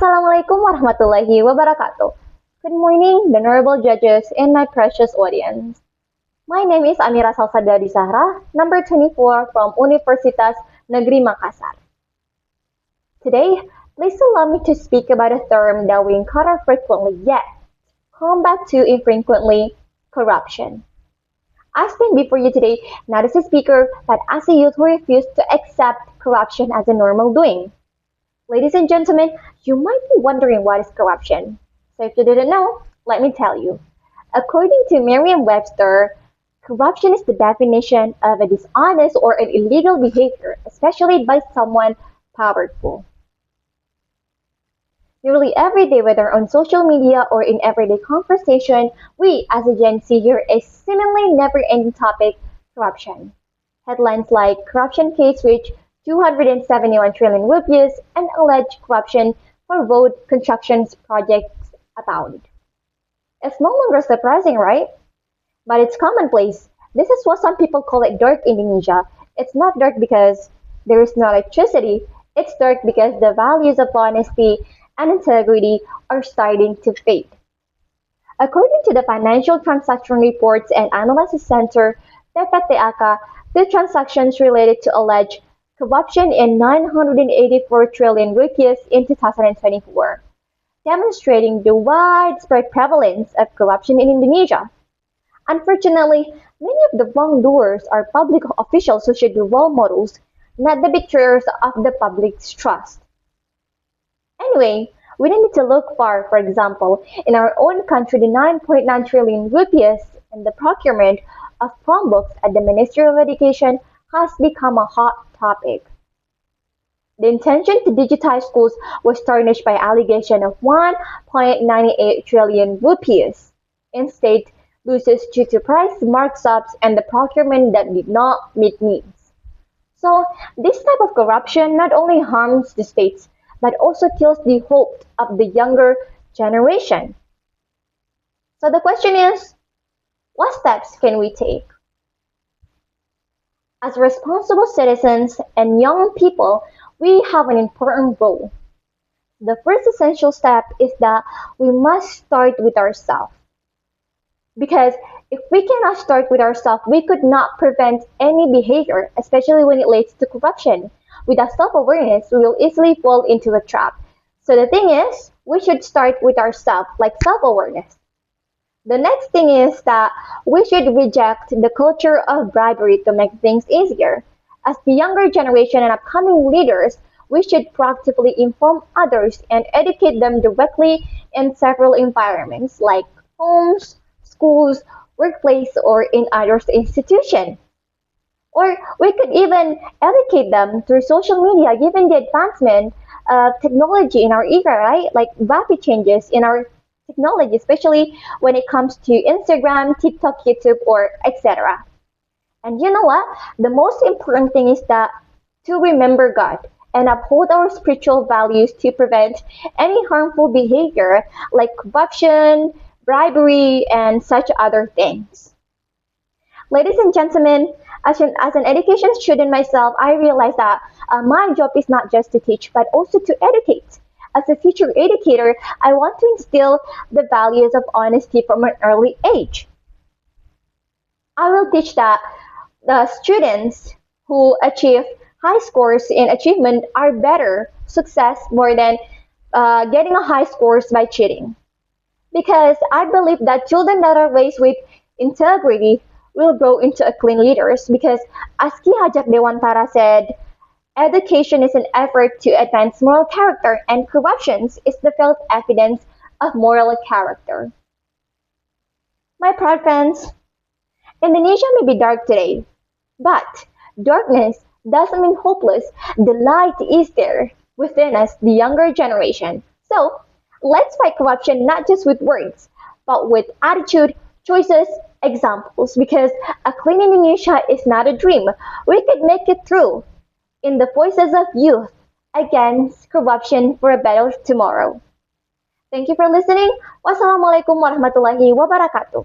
Assalamualaikum warahmatullahi wabarakatuh. Good morning, venerable judges and my precious audience. My name is Amirah Zalsabilah Dwi Zahra, number 24 from Universitas Negeri Makassar. Today, please allow me to speak about a term that we encounter frequently yet come back to infrequently, corruption. I stand before you today not as a speaker, but as a youth who refused to accept corruption as a normal doing. Ladies and gentlemen, you might be wondering what is corruption. So if you didn't know, let me tell you. According to Merriam-Webster, corruption is the definition of a dishonest or an illegal behavior, especially by someone powerful. Nearly every day, whether on social media or in everyday conversation, we as a Gen Z hear a seemingly never-ending topic, corruption. Headlines like corruption case reach 271 trillion rupees and alleged corruption for road construction projects abound. It's no longer surprising, right? But it's commonplace. This is what some people call it dark Indonesia. It's not dark because there is no electricity. It's dark because the values of honesty and integrity are starting to fade. According to the Financial Transaction Reports and Analysis Center, PPTAK, the transactions related to alleged corruption in 984 trillion rupees in 2024, demonstrating the widespread prevalence of corruption in Indonesia. Unfortunately, many of the wrongdoers are public officials who should be role models, not the betrayers of the public's trust. Anyway, we don't need to look far. For example, in our own country, the 9.9 trillion rupees in the procurement of Chromebooks at the Ministry of Education has become a hot topic. The intention to digitize schools was tarnished by allegation of 1.98 trillion rupees in state losses due to price markups and the procurement that did not meet needs. So, this type of corruption not only harms the states, but also kills the hope of the younger generation. So the question is, what steps can we take? As responsible citizens and young people, we have an important role. The first essential step is that we must start with ourselves. Because if we cannot start with ourselves, we could not prevent any behavior, especially when it leads to corruption. Without self-awareness, we will easily fall into a trap. So the thing is, we should start with ourselves, like self-awareness. The next thing is that we should reject the culture of bribery to make things easier. As the younger generation and upcoming leaders, we should proactively inform others and educate them directly in several environments like homes, schools, workplace, or in other institutions. Or we could even educate them through social media given the advancement of technology in our era, right? Like rapid changes in our technology, especially when it comes to Instagram, TikTok, YouTube, or etc. And you know what? The most important thing is that to remember God and uphold our spiritual values to prevent any harmful behavior like corruption, bribery, and such other things. Ladies and gentlemen, as an education student myself, I realized that my job is not just to teach, but also to educate. As a future educator, I want to instill the values of honesty from an early age. I will teach that the students who achieve high scores in achievement are better success more than getting a high scores by cheating. Because I believe that children that are raised with integrity will grow into a clean leaders. Because as 𝐾𝐄𝐑𝐎𝐴 said, education is an effort to advance moral character, and corruption is the felt evidence of moral character. My proud friends, Indonesia may be dark today, but darkness doesn't mean hopeless. The light is there within us, the younger generation. So, let's fight corruption not just with words, but with attitude, choices, examples. Because a clean Indonesia is not a dream. We could make it through. In the voices of youth against corruption for a better tomorrow. Thank you for listening. Wassalamualaikum warahmatullahi wabarakatuh.